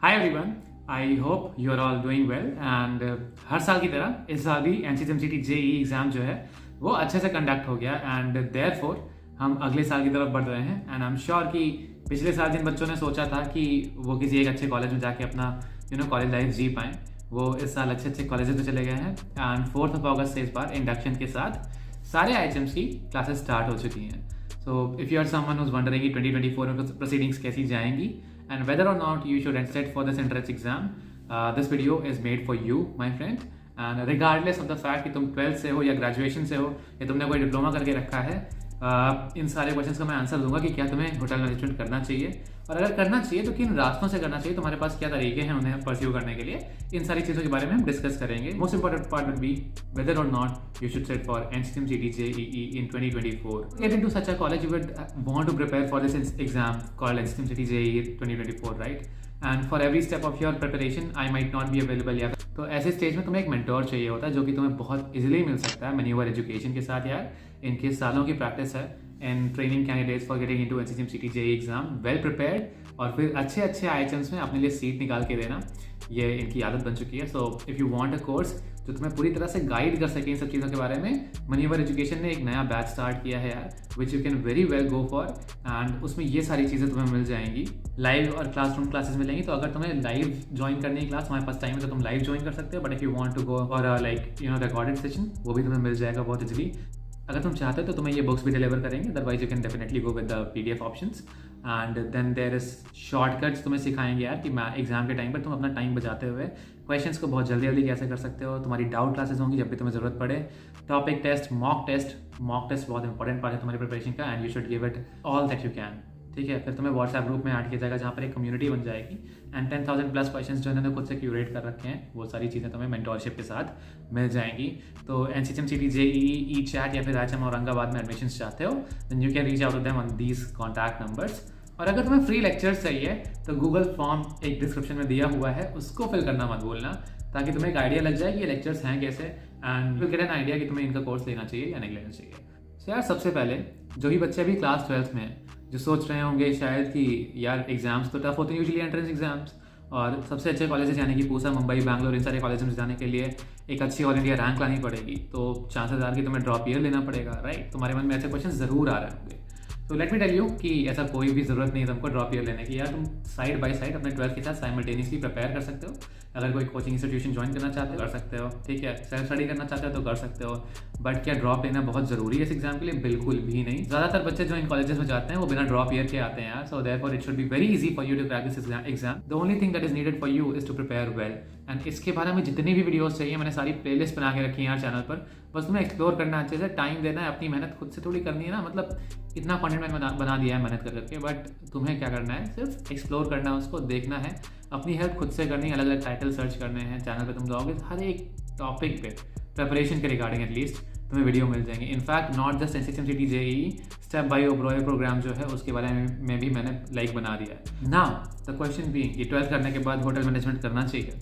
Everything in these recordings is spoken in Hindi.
Hi everyone, I hope you are all doing well and हर साल की तरह इस साल भी NCTMCT JEE एग्ज़ाम जो है वो अच्छे से कंडक्ट हो गया एंड देयरफॉर हम अगले साल की तरफ बढ़ रहे हैं। एंड आई एम श्योर कि पिछले साल जिन बच्चों ने सोचा था कि वो किसी एक अच्छे कॉलेज में जाके अपना कॉलेज लाइफ जी पाएँ, वो इस साल अच्छे अच्छे कॉलेजेस में चले गए हैं। एंड 4 अगस्त से इस बार इंडक्शन के साथ सारे IHMs की क्लासेस स्टार्ट हो चुकी हैं। So if you are someone who's wondering कि 2024 में प्रोसीडिंग्स कैसी जाएंगी and whether or not you should sit for this entrance exam, this video is made for you, my friend. And regardless of the fact कि तुम 12th से हो या ग्रेजुएशन से हो या तुमने कोई डिप्लोमा करके रखा है, इन सारे क्वेश्चंस का मैं आंसर दूंगा कि क्या तुम्हें होटल मैनेजमेंट करना चाहिए और अगर करना चाहिए तो किन रास्तों से करना चाहिए, तुम्हारे पास क्या तरीके हैं उन्हें परस्यू करने के लिए। इन सारी चीज़ों के बारे में हम डिस्कस करेंगे। Most important part will be whether or not you should sit for NCTMCT JEE in 2024. Get into such a college you would want to prepare for this exam called NCTMCT JEE 2024, right? And for every step of your preparation, I might not be available यार। तो ऐसे स्टेज में तुम्हें एक मेंटोर चाहिए होता है जो कि तुम्हें बहुत इजीली मिल सकता है मैन्यूअर एजुकेशन के साथ यार। इनके सालों की प्रैक्टिस है in training candidates for getting into NCTMCT JEE exam well prepared और फिर अच्छे अच्छे IHMs में अपने लिए सीट निकाल के देना, ये इनकी आदत बन चुकी है। सो if you want a course जो तुम्हें पूरी तरह से गाइड कर सके इन सब चीज़ों के बारे में, मैन्यूअर एजुकेशन ने एक नया बैच स्टार्ट किया है यार, which you can very well go for. And उसमें ये सारी चीज़ें तुम्हें मिल जाएंगी, लाइव और क्लासरूम क्लासेस मिलेंगी। तो अगर तुम्हें लाइव ज्वाइन करनी है क्लास, हमारे पास टाइम है तो तुम लाइव ज्वाइन कर सकते हो। But if you want to go for recorded session, वो भी तुम्हें मिल जाएगा बहुत इजीली। अगर तुम चाहते हो तो तुम्हें ये बुक्स भी डिलीवर करेंगे, otherwise you can definitely go with the PDF options. And then there is shortcuts तुम्हें सिखाएंगे यार कि मैं एग्जाम के टाइम पर तुम अपना टाइम बचाते हुए क्वेश्चंस को बहुत जल्दी जल्दी कैसे कर सकते हो। तुम्हारी डाउट क्लासेस होंगी जब भी तुम्हें ज़रूरत पड़े। टॉपिक टेस्ट, मॉक टेस्ट बहुत इंपॉर्टेंट पार्ट है तुम्हारी प्रिपरेशन का and you should give it all that you can. ठीक है, फिर तुम्हें व्हाट्सएप ग्रुप में ऐड किया जाएगा जहाँ पर एक कम्युनिटी बन जाएगी एंड 10,000 प्लस क्वेश्चंस जो इन्होंने खुद से क्यूरेट कर रखे हैं, वो सारी चीज़ें तुम्हें मेंटोरशिप के साथ मिल जाएंगी। तो NCTMCT JEE चैट या फिर IHM औरंगाबाद में एडमिशन चाहते हो, then you can reach out to them on these contact numbers. और अगर तुम्हें फ्री लेक्चर्स चाहिए तो गूगल फॉर्म एक डिस्क्रिप्शन में दिया हुआ है, उसको फिल करना मत भूलना, ताकि तुम्हें एक आइडिया लग जाए कि ये लेक्चर्स हैं कैसे and will get an idea कि तुम्हें इनका कोर्स लेना चाहिए या नहीं लेना चाहिए। सो यार सबसे पहले जो भी बच्चे अभी क्लास 12th में हैं, जो सोच रहे होंगे शायद कि यार एग्जाम्स तो टफ होते हैं यूजुअली एंट्रेंस एग्जाम्स, और सबसे अच्छे कॉलेजेस यानी कि पूसा, मुंबई, बैंगलोर, इन सारे कॉलेज में जाने के लिए एक अच्छी ऑल इंडिया रैंक लानी पड़ेगी, तो चांसेस आर कि तुम्हें ड्रॉप ईयर लेना पड़ेगा, राइट। तुम्हारे मन में ऐसे क्वेश्चन ज़रूर आ रहे होंगे। तो लेट मी टेल यू कि ऐसा कोई भी ज़रूरत नहीं है तुमको ड्रॉप ईयर लेने की यार। तुम साइड बाय साइड अपने 12th के साथ साइमल्टेनियसली प्रिपेयर कर सकते हो। अगर कोई कोचिंग इंस्टीट्यूशन ज्वाइन करना चाहते हो कर सकते हो, ठीक है। सेल्फ स्टडी करना चाहते हो तो कर सकते हो। बट क्या ड्रॉप लेना बहुत ज़रूरी है इस एग्जाम के लिए? बिल्कुल भी नहीं। ज़्यादातर बच्चे जो इन कॉलेजेस में जाते हैं वो बिना ड्रॉप ईयर के आते हैं यार। So therefore it should be very easy for you to crack this exam. The only thing that is needed for you is to prepare well. And इसके बारे में जितनी भी वीडियोस चाहिए मैंने सारी प्लेलिस्ट बना के रखी है यार चैनल पर। बस तुम्हें एक्सप्लोर करना अच्छे से, टाइम देना है, अपनी मेहनत खुद से थोड़ी करनी है ना। मतलब इतना कंटेंट मैंने बना दिया है मेहनत कर करके, बट तुम्हें क्या करना है, सिर्फ एक्सप्लोर करना है, उसको देखना है, अपनी हेल्प खुद से करनी है। अलग अलग टाइटल सर्च करने हैं चैनल पे, तुम जाओगे हर एक टॉपिक पे प्रिपरेशन के रिगार्डिंग एटलीस्ट तुम्हें वीडियो मिल जाएंगे। In fact not just NCTMCT JEE, step by Oberoi program जो है उसके बारे में भी मैंने बना दिया है। नाउ द क्वेश्चन बीइंग, ये 12th करने के बाद होटल मैनेजमेंट करना चाहिए,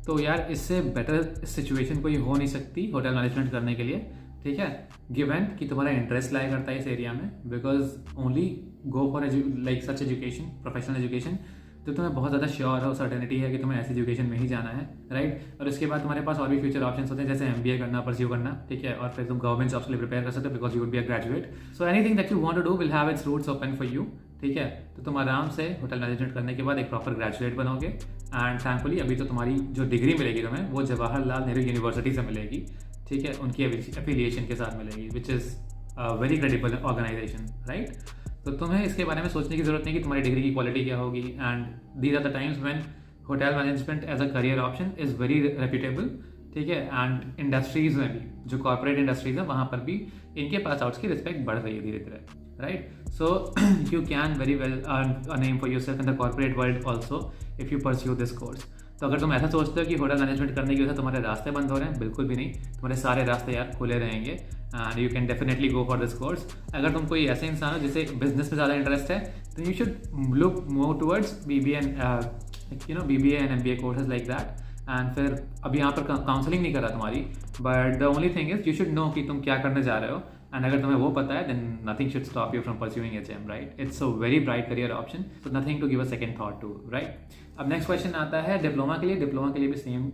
तो यार इससे बेटर सिचुएशन कोई हो नहीं सकती होटल मैनेजमेंट करने के लिए, ठीक है। गिवन कि तुम्हारा इंटरेस्ट लाया करता है इस एरिया में, because only go for like such education, professional education, तो तुम्हें बहुत ज़्यादा श्योर हो, सर्टेनिटी है कि तुम्हें ऐसी एजुकेशन में ही जाना है, राइट। और उसके बाद तुम्हारे पास और भी फ्यूचर ऑप्शंस होते हैं, जैसे MBA करना, परस्यू करना, ठीक है। और फिर तुम गवर्नमेंट जॉब्स के लिए प्रिपेयर कर सकते हो because you would be a graduate. So anything that you want to do will have its roots open for you, ठीक है। तो तुम आराम से होटल मैनेजमेंट करने के बाद एक प्रॉपर ग्रेजुएट बनोगे। एंड थैंकफुली अभी तो तुम्हारी जो डिग्री मिलेगी तुम्हें वो जवाहरलाल नेहरू यूनिवर्सिटी से मिलेगी, ठीक है, उनकी एफिलिएशन के साथ मिलेगी, which is very credible organisation, right. तो तुम्हें इसके बारे में सोचने की जरूरत नहीं कि तुम्हारी डिग्री की क्वालिटी क्या होगी। And these are the times when hotel management as a career option is very reputable, ठीक है। एंड इंडस्ट्रीज में भी, जो कॉर्पोरेट इंडस्ट्रीज हैं वहाँ पर भी इनके पास आउट्स की रिस्पेक्ट बढ़ रही है धीरे धीरे, right. So you can very well earn a name for yourself in the corporate world also if you pursue this course. तो अगर तुम ऐसा सोचते हो कि होटल मैनेजमेंट करने की वजह से तुम्हारे रास्ते बंद हो रहे हैं, बिल्कुल भी नहीं, तुम्हारे सारे रास्ते यार खुले रहेंगे and you can definitely go for this course. अगर तुम कोई ऐसे इंसान हो जिसे बिजनेस में ज़्यादा इंटरेस्ट है, तो you should look more towards BBA and MBA courses like that. And फिर अभी यहाँ पर काउंसलिंग नहीं कर रहा तुम्हारी, but the only thing is you should know कि तुम क्या करने जा रहे हो एंड अगर तुम्हें वो पता है then nothing should stop you from pursuing HM, right? It's a very bright career option, so nothing to give a second thought to, right? अब नेक्स्ट क्वेश्चन आता है डिप्लोमा के लिए। डिप्लोमा के लिए भी सेम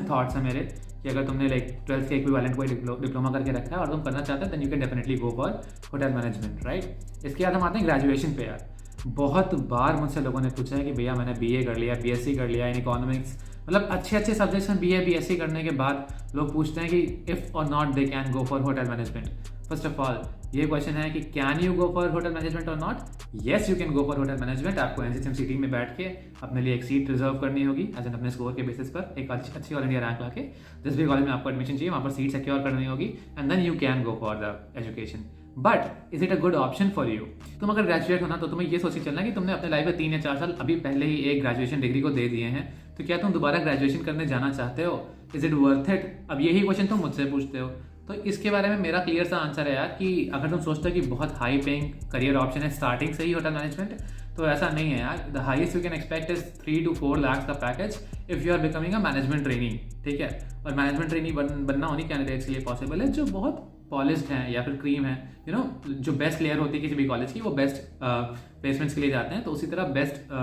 थॉट्स हैं मेरे कि अगर तुमने लाइक 12th के इक्विवेलेंट कोई डिप्लोमा करके रखा है और तुम करना चाहते हो then you can definitely go for hotel management, right? इसके बाद हम आते हैं ग्रेजुएशन पे। यार बहुत बार मुझसे लोगों ने पूछा है कि भैया मैंने BA कर लिया, BSc कर लिया इन इकोनॉमिक्स, मतलब अच्छे सब्जेक्ट्स में BA BSc करने के बाद लोग पूछते हैं कि इफ़ और not they can go for hotel management. First of all ये क्वेश्चन है कि can you go for hotel management और not? Yes you can go for hotel management. आपको NCCM सिटी में बैठ के अपने लिए एक सीट रिजर्व करनी होगी एज एन अपने स्कोर के बेसिस पर, एक अच्छी ऑल इंडिया रैंक लाके जिस भी कॉलेज में आपको एडमिशन चाहिए वहाँ पर सीट सिक्योर करनी होगी and then you can go for the education. But is it a good option for you? तुम अगर ग्रेजुएट हो ना तो तुम्हें ये सोच के चलना कि तुमने अपने लाइफ में 3 या 4 साल अभी पहले ही एक ग्रेजुएशन डिग्री को दे दिए हैं, तो क्या तुम दोबारा ग्रेजुएशन करने जाना चाहते हो? Is it worth it? अब यही क्वेश्चन तुम मुझसे पूछते हो, तो इसके बारे में मेरा क्लियर सा आंसर है यार कि अगर तुम सोचते हो कि बहुत हाई पेइंग करियर ऑप्शन है स्टार्टिंग से ही होटल मैनेजमेंट, तो ऐसा नहीं है यार। The highest you can expect is 3 to 4 lakh का package if you are becoming a management trainee, ठीक है? और मैनेजमेंट ट्रेनी बनना उन्हीं कैंडिडेट्स के लिए पॉसिबल है जो बहुत पॉलिश्ड हैं या फिर क्रीम है, यू नो, जो बेस्ट लेयर होती है किसी भी कॉलेज की, वो बेस्ट प्लेसमेंट्स के लिए जाते हैं। तो उसी तरह बेस्ट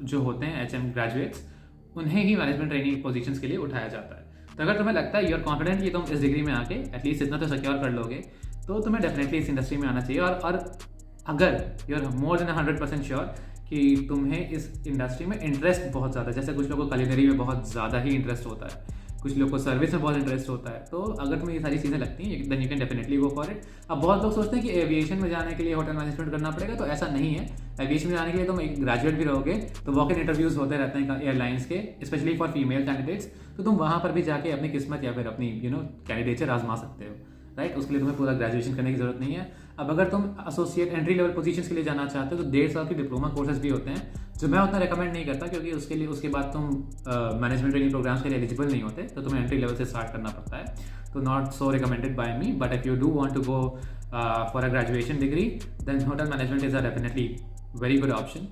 जो होते हैं HM ग्रेजुएट्स, उन्हें ही मैनेजमेंट ट्रेनिंग पोजीशंस के लिए उठाया जाता है। तो अगर तुम्हें लगता है यू आर कॉन्फिडेंट कि तुम इस डिग्री में आके एटलीस्ट इतना तो सिक्योर कर लोगे, तो तुम्हें डेफिनेटली इस इंडस्ट्री में आना चाहिए। और अगर you are more than 100% sure कि तुम्हें इस इंडस्ट्री में इंटरेस्ट बहुत ज़्यादा, जैसे कुछ लोगों को culinary में बहुत ज़्यादा ही इंटरेस्ट होता है, कुछ लोग को सर्विस में बहुत इंटरेस्ट होता है, तो अगर तुम्हें ये सारी चीज़ें लगती हैं then you can definitely go for it. अब बहुत लोग सोचते हैं कि एविएशन में जाने के लिए होटल मैनेजमेंट करना पड़ेगा, तो ऐसा नहीं है। एविएशन में जाने के लिए तुम एक ग्रेजुएट भी रहोगे तो वॉक इन इंटरव्यूज होते रहते हैं एयरलाइंस के, स्पेशली फॉर फीमेल कैंडिडेट्स, तो तुम वहाँ पर भी जाके अपनी किस्मत या फिर अपनी कैंडिडेचर आजमा सकते हो, राइट? उसके लिए तुम्हें पूरा ग्रेजुएशन करने की जरूरत नहीं है। अब अगर तुम एसोसिएट एंट्री लेवल पोजीशंस के लिए जाना चाहते हो तो 1.5 साल के डिप्लोमा कोर्सेज भी होते हैं, जो मैं उतना रिकमेंड नहीं करता क्योंकि उसके बाद तुम मैनेजमेंट ट्रेनिंग प्रोग्राम्स के लिए एलिजिबल नहीं होते, तो तुम्हें एंट्री लेवल से स्टार्ट करना पड़ता है। तो not so recommended by me, but if you do want to go for a graduation degree then hotel management is a definitely very good option.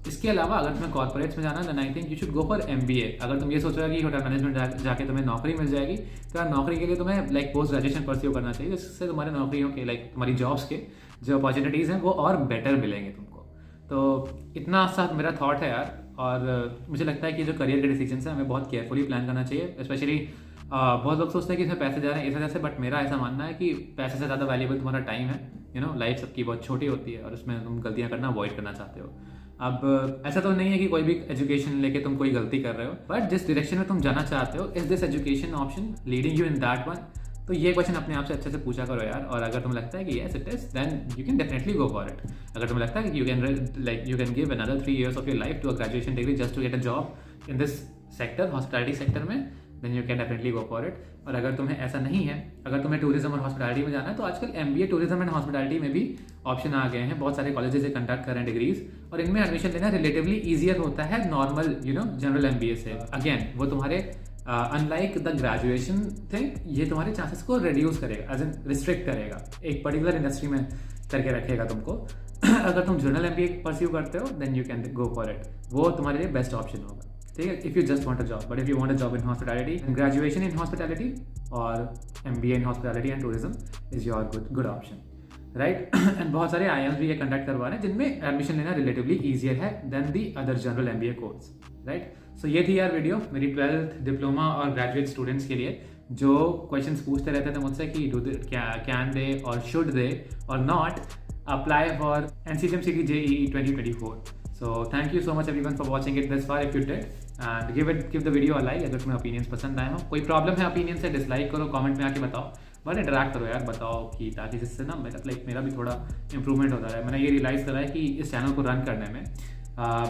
इसके अलावा अगर तुम्हें कॉर्पोरेट्स में जाना है then I think you should go for MBA। अगर तुम ये सोच रहे हो कि होटल मैनेजमेंट जाके तुम्हें नौकरी मिल जाएगी, तो यार नौकरी के लिए तुम्हें लाइक पोस्ट ग्रेजुएशन परस्यू करना चाहिए, जिससे तुम्हारे नौकरियों के लाइक तुम्हारी जॉब्स के जो अपॉर्चुनिटीज़ हैं वो और बेटर मिलेंगे तुमको। तो इतना सा मेरा थॉट है यार, और मुझे लगता है कि जो करियर के डिसीजंस हैं हमें बहुत केयरफुली प्लान करना चाहिए। स्पेशली बहुत लोग सोचते हैं कि इसमें पैसे जा रहे हैं इस वजह से, बट मेरा ऐसा मानना है कि पैसे से ज़्यादा वैल्यूबल तुम्हारा टाइम है। लाइफ सबकी बहुत छोटी होती है और उसमें तुम गलतियाँ करना अवॉइड करना चाहते हो। अब ऐसा तो नहीं है कि कोई भी एजुकेशन लेके तुम कोई गलती कर रहे हो, बट जिस डायरेक्शन में तुम जाना चाहते हो, is this education option leading you in that one? तो ये क्वेश्चन अपने आप से अच्छे से पूछा करो यार। और अगर तुम्हें लगता है कि yes it is, then you can definitely go for it. अगर तुम्हें लगता है कि you can give another 3 years of your life to a graduation degree just to get a job in this sector, hospitality sector में, then you can definitely go for it. और अगर तुम्हें ऐसा नहीं है, अगर तुम्हें टूरिज्म और हॉस्पिटैलिटी में जाना है, तो आजकल MBA टूरिज्म एंड हॉस्पिटैलिटी में भी ऑप्शन आ गए हैं। बहुत सारे कॉलेजेस से कंडक्ट कर रहे हैं डिग्रीज, और इनमें एडमिशन लेना रिलेटिवली ईजियर होता है नॉर्मल जनरल MBA से। अगेन वो तुम्हारे अनलाइक द ग्रेजुएशन थिंग, ये तुम्हारे चांसेस को रिड्यूस करेगा, एज इन रिस्ट्रिक्ट करेगा, एक पर्टिकुलर इंडस्ट्री में करके रखेगा तुमको। अगर तुम जनरल MBA परस्यू करते हो then you can go for it, वो तुम्हारे लिए बेस्ट ऑप्शन होगा, ठीक है? If you just want a job, but if you want a job in hospitality, graduation in hospitality और MBA in hospitality and tourism is your good option, right? And बहुत सारे IIMs भी ये कंडक्ट करवा रहे हैं जिनमें एडमिशन लेना रिलेटिवली ईजियर है than the other general MBA course, right? So ये थी यार वीडियो मेरी 12th डिप्लोमा और ग्रेजुएट स्टूडेंट्स के लिए, जो क्वेश्चंस पूछते रहते थे मुझसे कि कैन दे और शुड दे और not apply for NCCM City JEE 2024। So thank you so much everyone for watching it this far if you did, and give the video a like अगर तुम्हें opinions पसंद आए हो। कोई प्रॉब्लम है opinion से डिसलाइक करो, कमेंट में आके बताओ, बट इंटरैक्ट करो यार, बताओ कि ताकि जिससे ना मेरा भी थोड़ा इंप्रूवमेंट होता है। मैंने ये रियलाइज़ करा है कि इस चैनल को रन करने में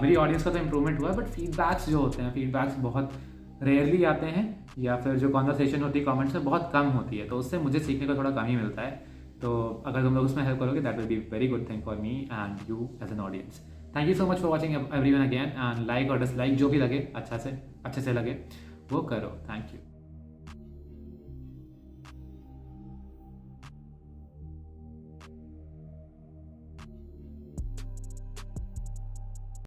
मेरी ऑडियंस का तो इंप्रूवमेंट हुआ है, बट फीडबैक्स जो होते हैं, फीडबैक्स बहुत रेयरली आते हैं, या फिर जो कॉन्वर्सेशन होती है कमेंट्स में बहुत कम होती है, तो उससे मुझे सीखने का थोड़ा कम ही मिलता है। तो अगर तुम लोग उसमें हेल्प करोगे that will be very good thing for me and you as an audience. Thank you so much for watching everyone again, and like और डिसलाइक जो भी लगे अच्छे से लगे वो करो। Thank you.